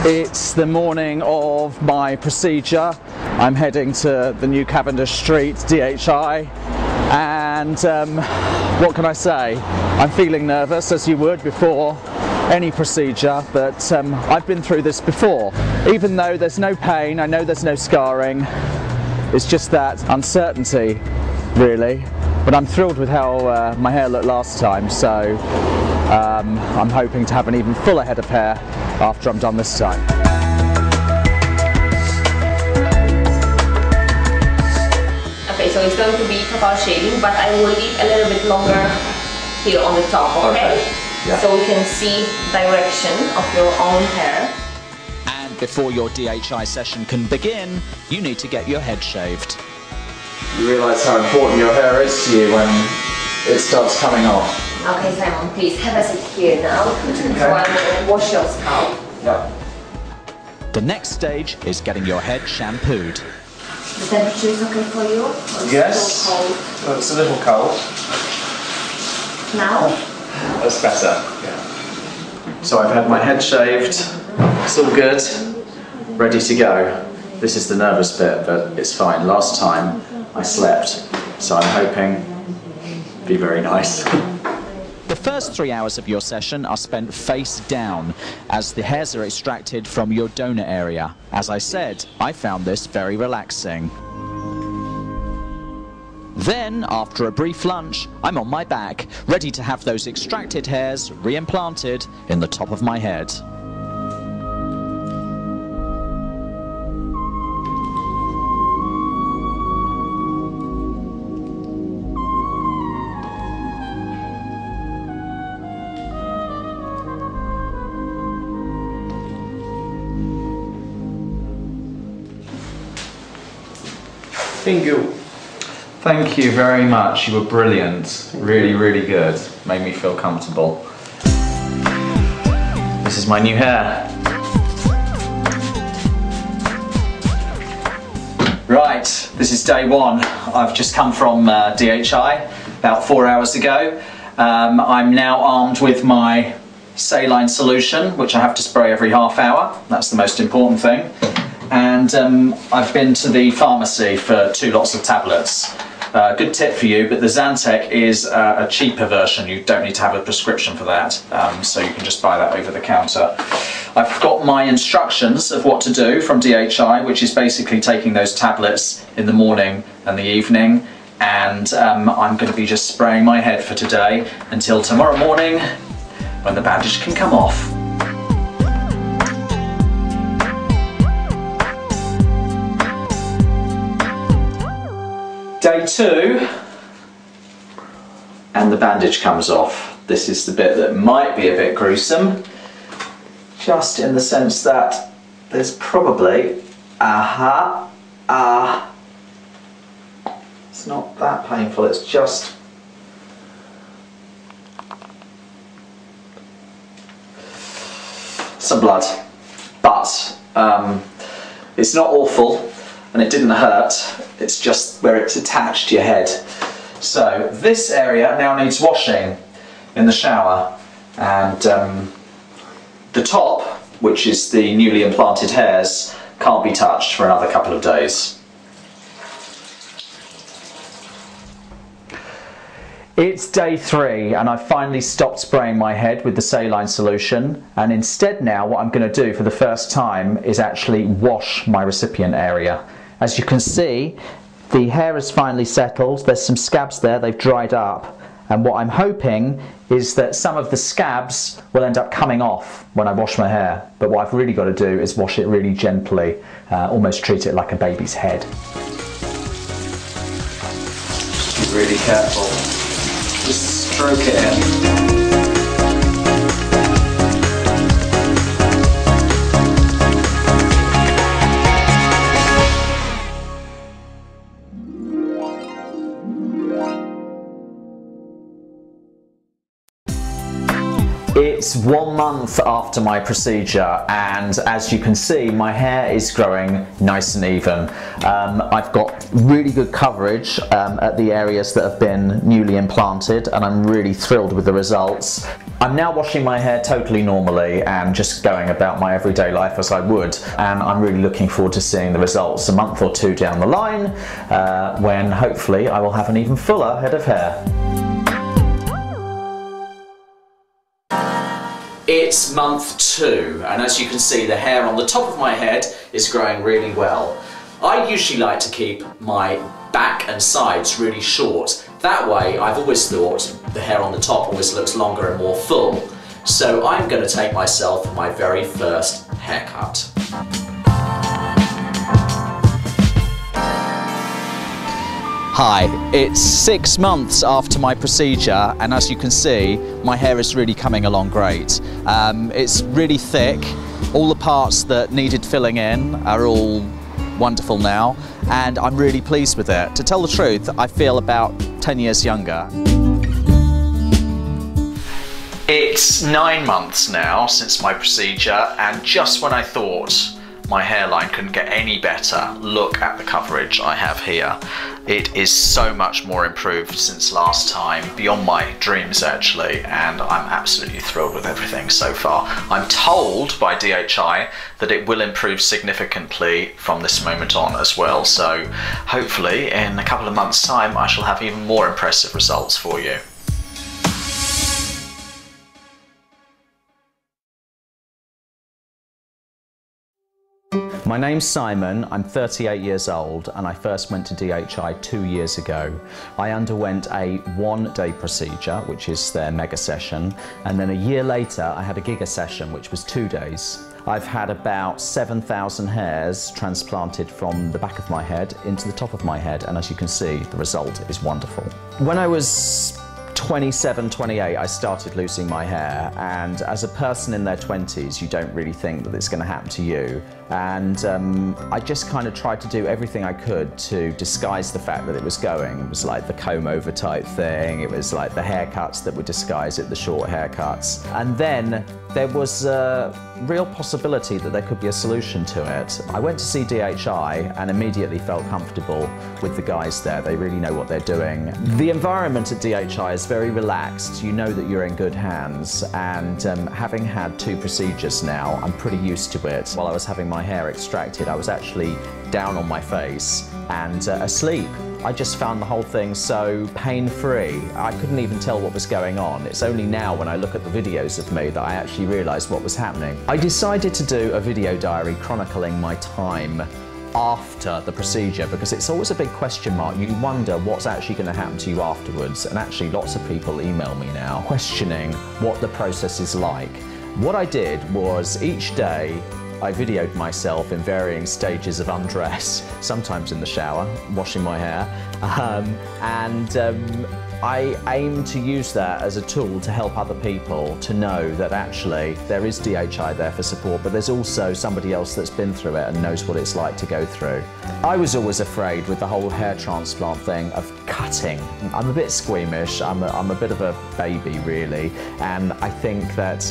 It's the morning of my procedure. I'm heading to the new Cavendish Street DHI, and what can I say? I'm feeling nervous, as you would before any procedure, but I've been through this before. Even though there's no pain, I know there's no scarring, it's just that uncertainty, really. But I'm thrilled with how my hair looked last time, so I'm hoping to have an even fuller head of hair after I'm done this time. Okay, so it's going to be total shaving, but I will leave a little bit longer here on the top, okay? Yeah. So we can see direction of your own hair. And before your DHI session can begin, you need to get your head shaved. You realise how important your hair is to you when it starts coming off. Okay, Simon, please have a seat here now. Okay. So I will wash your scalp. Yeah. The next stage is getting your head shampooed. The temperature is okay for you? Yes. Well, it's a little cold. Now? That's better. Yeah. So I've had my head shaved. It's all good. Ready to go. This is the nervous bit, but it's fine. Last time I slept, so I'm hoping it'll be very nice. The first 3 hours of your session are spent face down as the hairs are extracted from your donor area. As I said, I found this very relaxing. Then, after a brief lunch, I'm on my back, ready to have those extracted hairs reimplanted in the top of my head. Thank you very much. You were brilliant. Really, really good. Made me feel comfortable. This is my new hair. Right, this is day one. I've just come from DHI about 4 hours ago. I'm now armed with my saline solution, which I have to spray every half hour. That's the most important thing. And I've been to the pharmacy for 2 lots of tablets. Good tip for you, but the Zantac is a cheaper version. You don't need to have a prescription for that, so you can just buy that over the counter. I've got my instructions of what to do from DHI, which is basically taking those tablets in the morning and the evening, and I'm going to be just spraying my head for today until tomorrow morning when the bandage can come off. Day 2, and the bandage comes off. This is the bit that might be a bit gruesome, just in the sense that there's probably, it's not that painful, it's just some blood, but it's not awful. And it didn't hurt, it's just where it's attached to your head. So this area now needs washing in the shower, and the top, which is the newly implanted hairs, can't be touched for another couple of days. It's day 3, and I've finally stopped spraying my head with the saline solution, and instead now what I'm going to do for the first time is actually wash my recipient area. As you can see, the hair has finally settled. There's some scabs there, they've dried up, and what I'm hoping is that some of the scabs will end up coming off when I wash my hair, but what I've really got to do is wash it really gently, almost treat it like a baby's head. Be really careful, just stroke it in. It's 1 month after my procedure, and as you can see, my hair is growing nice and even. I've got really good coverage at the areas that have been newly implanted, and I'm really thrilled with the results. I'm now washing my hair totally normally and just going about my everyday life as I would, and I'm really looking forward to seeing the results a month or two down the line, when hopefully I will have an even fuller head of hair. It's month 2, and as you can see, the hair on the top of my head is growing really well. I usually like to keep my back and sides really short. That way, I've always thought the hair on the top always looks longer and more full. So I'm going to take myself my very first haircut. Hi, it's 6 months after my procedure, and as you can see, my hair is really coming along great. It's really thick. All the parts that needed filling in are all wonderful now, and I'm really pleased with it. To tell the truth, I feel about 10 years younger. It's 9 months now since my procedure, and just when I thought my hairline couldn't get any better, look at the coverage I have here. It is so much more improved since last time, beyond my dreams actually, and I'm absolutely thrilled with everything so far. I'm told by DHI that it will improve significantly from this moment on as well, so hopefully in a couple of months' time I shall have even more impressive results for you. My name's Simon, I'm 38 years old, and I first went to DHI 2 years ago. I underwent a 1-day procedure, which is their mega session, and then a year later I had a giga session, which was 2 days. I've had about 7,000 hairs transplanted from the back of my head into the top of my head, and as you can see, the result is wonderful. When I was 27, 28, I started losing my hair, and as a person in their 20s, you don't really think that it's going to happen to you. And I just kind of tried to do everything I could to disguise the fact that it was going. It was like the comb over type thing, it was like the haircuts that would disguise it, the short haircuts. And then there was a real possibility that there could be a solution to it. I went to see DHI and immediately felt comfortable with the guys there. They really know what they're doing. The environment at DHI is very relaxed. You know that you're in good hands, and having had 2 procedures now, I'm pretty used to it. While I was having my hair extracted, I was actually down on my face and asleep. I just found the whole thing so pain-free. I couldn't even tell what was going on. It's only now when I look at the videos of me that I actually realised what was happening. I decided to do a video diary chronicling my time after the procedure, because it's always a big question mark. You wonder what's actually going to happen to you afterwards, and actually lots of people email me now questioning what the process is like. What I did was each day I videoed myself in varying stages of undress, sometimes in the shower, washing my hair, I aim to use that as a tool to help other people to know that actually there is DHI there for support, but there's also somebody else that's been through it and knows what it's like to go through. I was always afraid with the whole hair transplant thing of cutting. I'm a bit squeamish, I'm a bit of a baby really, and I think that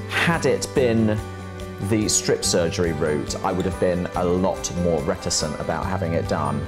had it been the strip surgery route, I would have been a lot more reticent about having it done.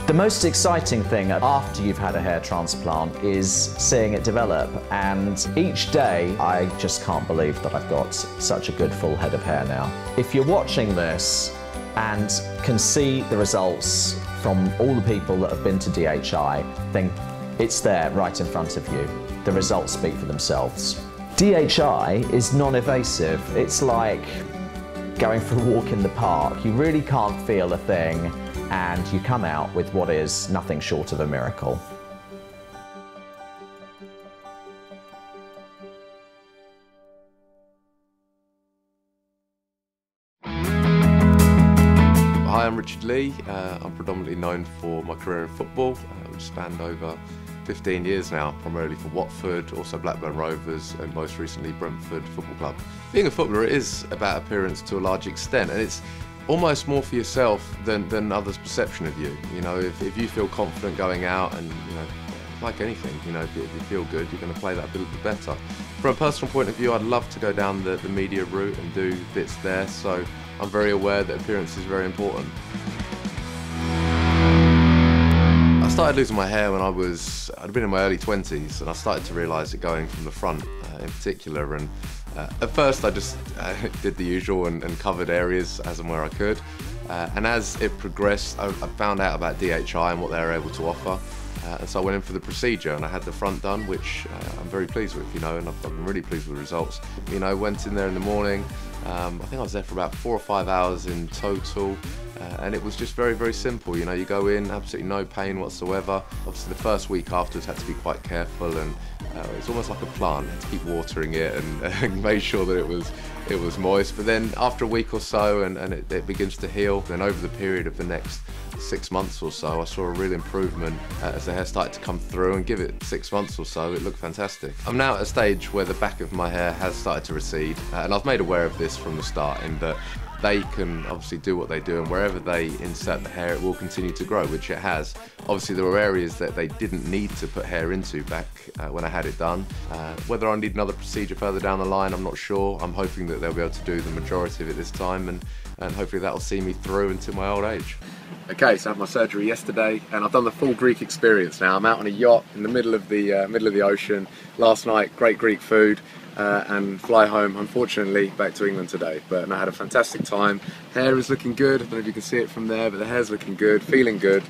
The most exciting thing after you've had a hair transplant is seeing it develop, and each day I just can't believe that I've got such a good full head of hair now. If you're watching this and can see the results from all the people that have been to DHI, then it's there right in front of you. The results speak for themselves. DHI is non-invasive. It's like going for a walk in the park. You really can't feel a thing, and you come out with what is nothing short of a miracle. Hi, I'm Richard Lee. I'm predominantly known for my career in football, which spanned over 15 years now, primarily for Watford, also Blackburn Rovers, and most recently Brentford Football Club. Being a footballer, it is about appearance to a large extent, and it's almost more for yourself than others' perception of you. You know, if you feel confident going out, and you know, like anything, you know, if you feel good, you're going to play that a little bit better. From a personal point of view, I'd love to go down the media route and do bits there, so I'm very aware that appearance is very important. I started losing my hair when I'd been in my early 20s, and I started to realise it going from the front in particular. And at first I just did the usual and covered areas as and where I could. And as it progressed, I found out about DHI and what they were able to offer. And so I went in for the procedure, and I had the front done, which I'm very pleased with, and I've been really pleased with the results. Went in there in the morning. I think I was there for about 4 or 5 hours in total. And it was just very, very simple. You go in, absolutely no pain whatsoever. Obviously, the first week afterwards had to be quite careful, and it's almost like a plant. Had to keep watering it and make sure that it was moist. But then after a week or so, and it begins to heal. Then over the period of the next 6 months or so, I saw a real improvement as the hair started to come through. And give it 6 months or so, it looked fantastic. I'm now at a stage where the back of my hair has started to recede, and I've made aware of this from the start, in that they can obviously do what they do, and wherever they insert the hair, it will continue to grow, which it has. Obviously, there were areas that they didn't need to put hair into back when I had it done. Whether I need another procedure further down the line, I'm not sure. I'm hoping that they'll be able to do the majority of it this time, and hopefully that'll see me through until my old age. Okay, so I had my surgery yesterday, and I've done the full Greek experience now. I'm out on a yacht in the middle of the ocean. Last night, great Greek food. And fly home, unfortunately, back to England today. But I had a fantastic time. Hair is looking good. I don't know if you can see it from there, but the hair's looking good, feeling good.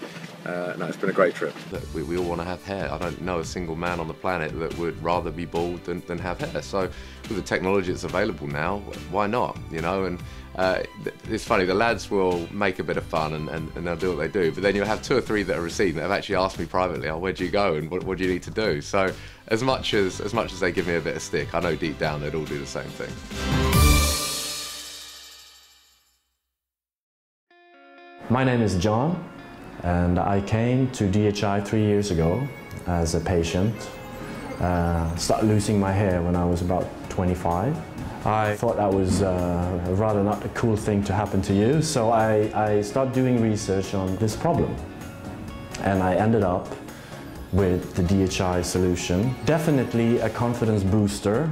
No, it's been a great trip. We all want to have hair. I don't know a single man on the planet that would rather be bald than have hair. So with the technology that's available now, why not? And it's funny, the lads will make a bit of fun and they'll do what they do, but then you'll have 2 or 3 that are receding that have actually asked me privately, oh, where do you go and what do you need to do? So as much as they give me a bit of stick, I know deep down they'd all do the same thing. My name is John, and I came to DHI 3 years ago as a patient. Started losing my hair when I was about 25. I thought that was rather not a cool thing to happen to you, so I started doing research on this problem. And I ended up with the DHI solution. Definitely a confidence booster.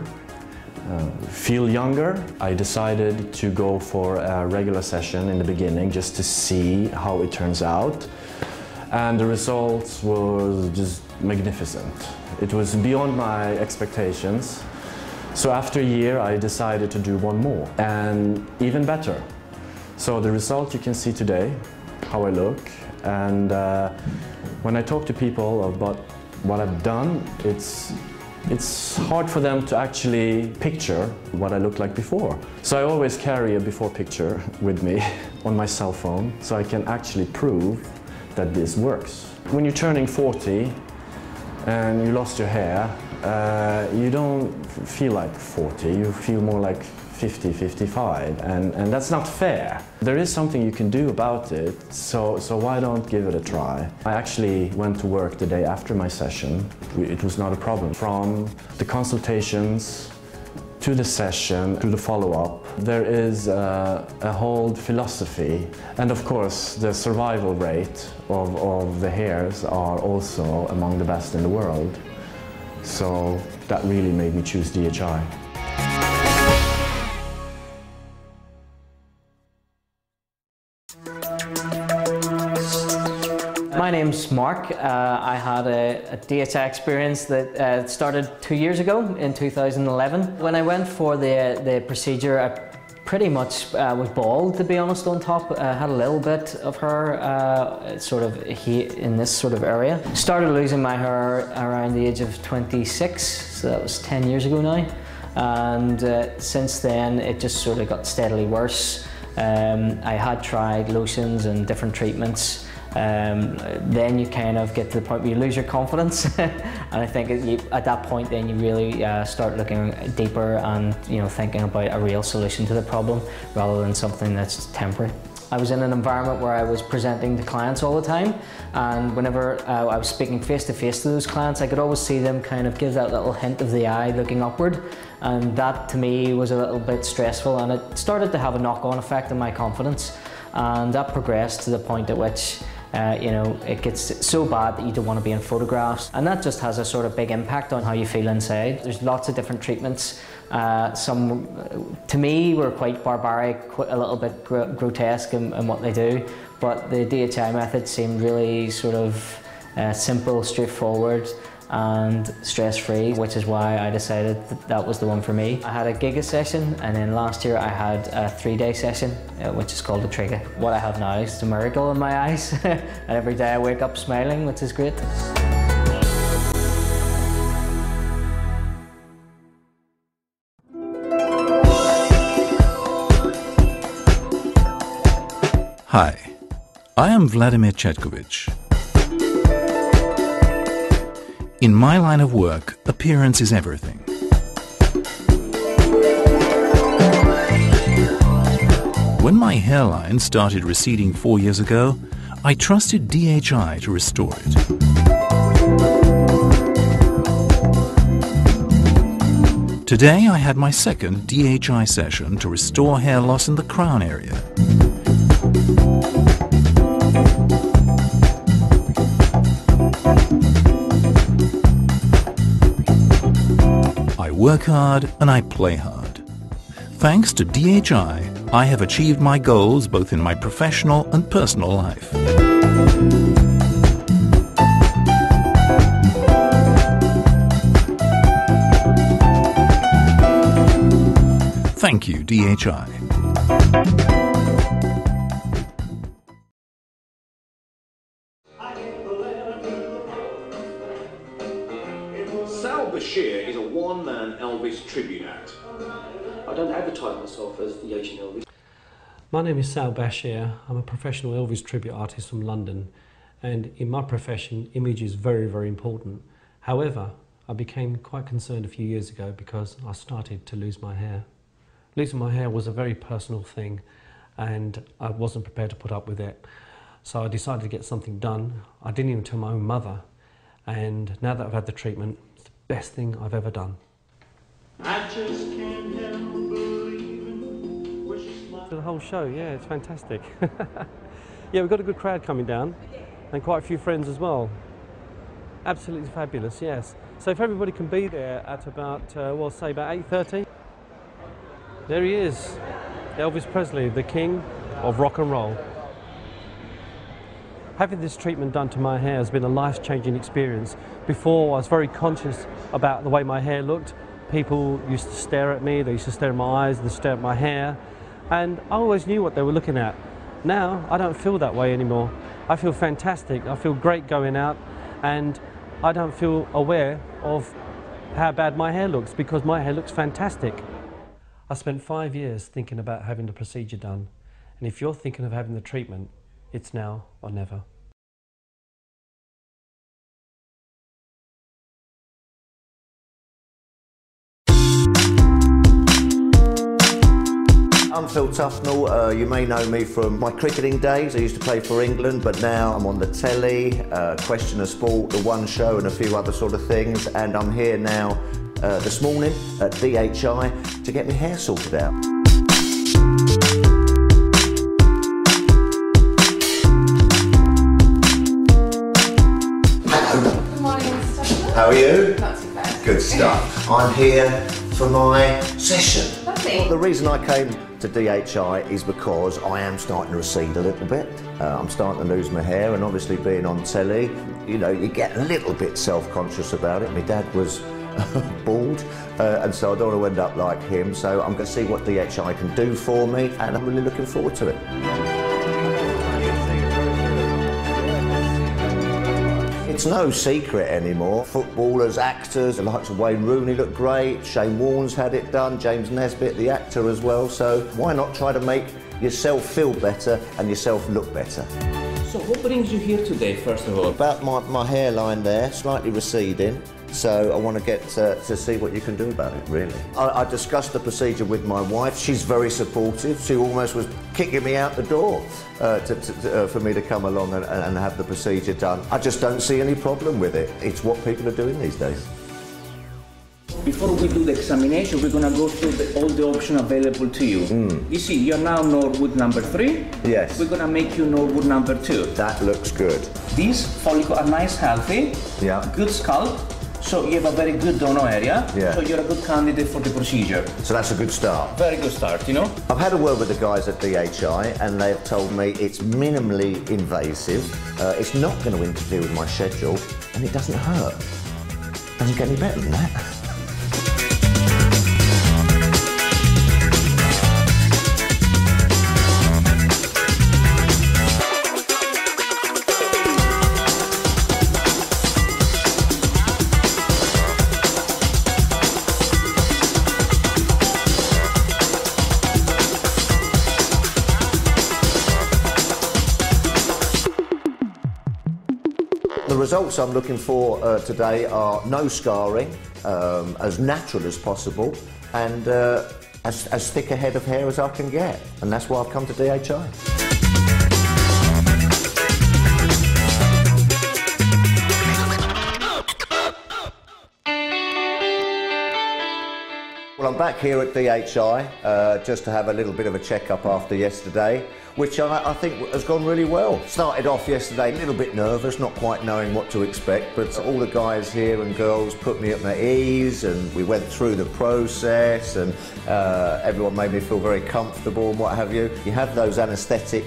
Feel younger. I decided to go for a regular session in the beginning just to see how it turns out. And the results was just magnificent. It was beyond my expectations. So after a year, I decided to do one more, and even better. So the result you can see today, how I look, and when I talk to people about what I've done, it's hard for them to actually picture what I looked like before. So I always carry a before picture with me on my cell phone, so I can actually prove that this works. When you're turning 40 and you lost your hair, you don't feel like 40, you feel more like 50, 55, and that's not fair. There is something you can do about it, so why don't give it a try? I actually went to work the day after my session. It was not a problem. From the consultations to the session, to the follow-up, there is a whole philosophy. And of course, the survival rate of the hairs are also among the best in the world. So that really made me choose DHI. My name's Mark. I had a DHI experience that started 2 years ago in 2011. When I went for the procedure, I pretty much was bald, to be honest, on top. I had a little bit of hair sort of in this sort of area. Started losing my hair around the age of 26, so that was 10 years ago now. And since then, it just sort of got steadily worse. I had tried lotions and different treatments. Then you kind of get to the point where you lose your confidence, and I think at that point then you really start looking deeper and thinking about a real solution to the problem rather than something that's temporary. I was in an environment where I was presenting to clients all the time, and whenever I was speaking face to face to those clients, I could always see them kind of give that little hint of the eye looking upward, and that to me was a little bit stressful, and it started to have a knock-on effect on my confidence, and that progressed to the point at which it gets so bad that you don't want to be in photographs, and that just has a sort of big impact on how you feel inside. There's lots of different treatments. Some, to me, were quite barbaric, a little bit grotesque in what they do, but the DHI method seemed really sort of simple, straightforward and stress-free, which is why I decided that was the one for me. I had a giga session, and then last year I had a 3-day session, which is called a trigger. What I have now is a miracle in my eyes, and every day I wake up smiling, which is great. Hi, I am Vladimir Chetkovich. In my line of work, appearance is everything. When my hairline started receding 4 years ago, I trusted DHI to restore it. Today I had my second DHI session to restore hair loss in the crown area. I work hard and I play hard. Thanks to DHI, I have achieved my goals both in my professional and personal life. Thank you, DHI. Bashir is a one-man Elvis tribute act. I don't advertise myself as the Asian Elvis. My name is Sal Bashir. I'm a professional Elvis tribute artist from London, and in my profession, image is very, very important. However, I became quite concerned a few years ago because I started to lose my hair. Losing my hair was a very personal thing, and I wasn't prepared to put up with it. So I decided to get something done. I didn't even tell my own mother, and now that I've had the treatment, best thing I've ever done. I just can't help believing where she smiles. The whole show, yeah, it's fantastic. Yeah, we've got a good crowd coming down and quite a few friends as well. Absolutely fabulous, yes. So if everybody can be there at about, well, say about 8:30. There he is, Elvis Presley, the king of rock and roll. Having this treatment done to my hair has been a life-changing experience. Before, I was very conscious about the way my hair looked. People used to stare at me, they used to stare at my eyes, they stare at my hair, and I always knew what they were looking at. Now, I don't feel that way anymore. I feel fantastic, I feel great going out, and I don't feel aware of how bad my hair looks because my hair looks fantastic. I spent 5 years thinking about having the procedure done, and if you're thinking of having the treatment, it's now or never. I'm Phil Tufnell. You may know me from my cricketing days. I used to play for England, but now I'm on the telly, Question of Sport, The One Show and a few other sort of things, and I'm here now this morning at DHI to get my hair sorted out. Good morning, Mr. How are you? Not too bad. Good stuff. I'm here for my session. Lovely. The reason I came to DHI is because I am starting to recede a little bit. I'm starting to lose my hair, and obviously being on telly, you know, you get a little bit self-conscious about it. My dad was bald, and so I don't want to end up like him, so I'm going to see what DHI can do for me, and I'm really looking forward to it. It's no secret anymore. Footballers, actors, the likes of Wayne Rooney look great, Shane Warne's had it done, James Nesbitt, the actor as well, so why not try to make yourself feel better and yourself look better? So what brings you here today, first of all? About my hairline there, slightly receding, so I want to get to see what you can do about it, really. I discussed the procedure with my wife. She's very supportive. She almost was kicking me out the door for me to come along and have the procedure done. I just don't see any problem with it. It's what people are doing these days. Before we do the examination, we're going to go through all the options available to you. You see, you're now Norwood number 3. Yes. We're going to make you Norwood number 2. That looks good. These follicles are nice, healthy, Yeah. good scalp, So you have a very good donor area, Yeah. so you're a good candidate for the procedure. So that's a good start. Very good start, you know? I've had a word with the guys at DHI and they've told me it's minimally invasive, it's not going to interfere with my schedule, and it doesn't hurt. Doesn't get any better than that. The results I'm looking for today are no scarring, as natural as possible, and as thick a head of hair as I can get. And that's why I've come to DHI. Well, I'm back here at DHI just to have a little bit of a check-up after yesterday, which I think has gone really well. Started off yesterday a little bit nervous, not quite knowing what to expect, but all the guys here and girls put me at my ease, and we went through the process, and everyone made me feel very comfortable and what have you. You have those anaesthetic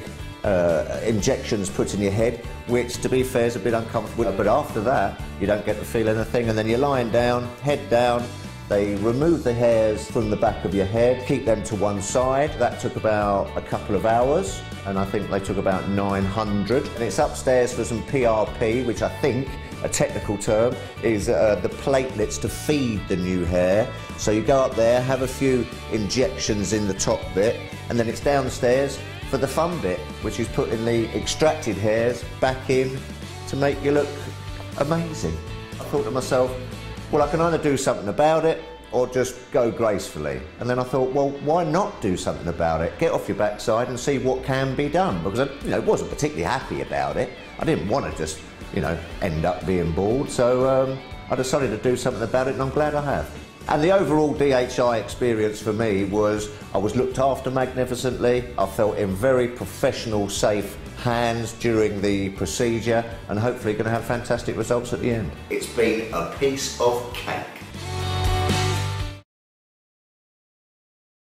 injections put in your head, which, to be fair, is a bit uncomfortable, but after that, you don't get to feel anything, and then you're lying down, head down. They remove the hairs from the back of your head, keep them to one side. That took about a couple of hours, and I think they took about 900. And it's upstairs for some PRP, which I think, a technical term, is the platelets to feed the new hair. So you go up there, have a few injections in the top bit, and then it's downstairs for the fun bit, which is putting the extracted hairs back in to make you look amazing. I thought to myself, well, I can either do something about it or just go gracefully. And then I thought, well, why not do something about it? Get off your backside and see what can be done, because I wasn't particularly happy about it. I didn't want to just, end up being bald. So I decided to do something about it, and I'm glad I have. And the overall DHI experience for me was I was looked after magnificently. I felt in very professional, safe hands during the procedure, and hopefully going to have fantastic results at the end. It's been a piece of cake.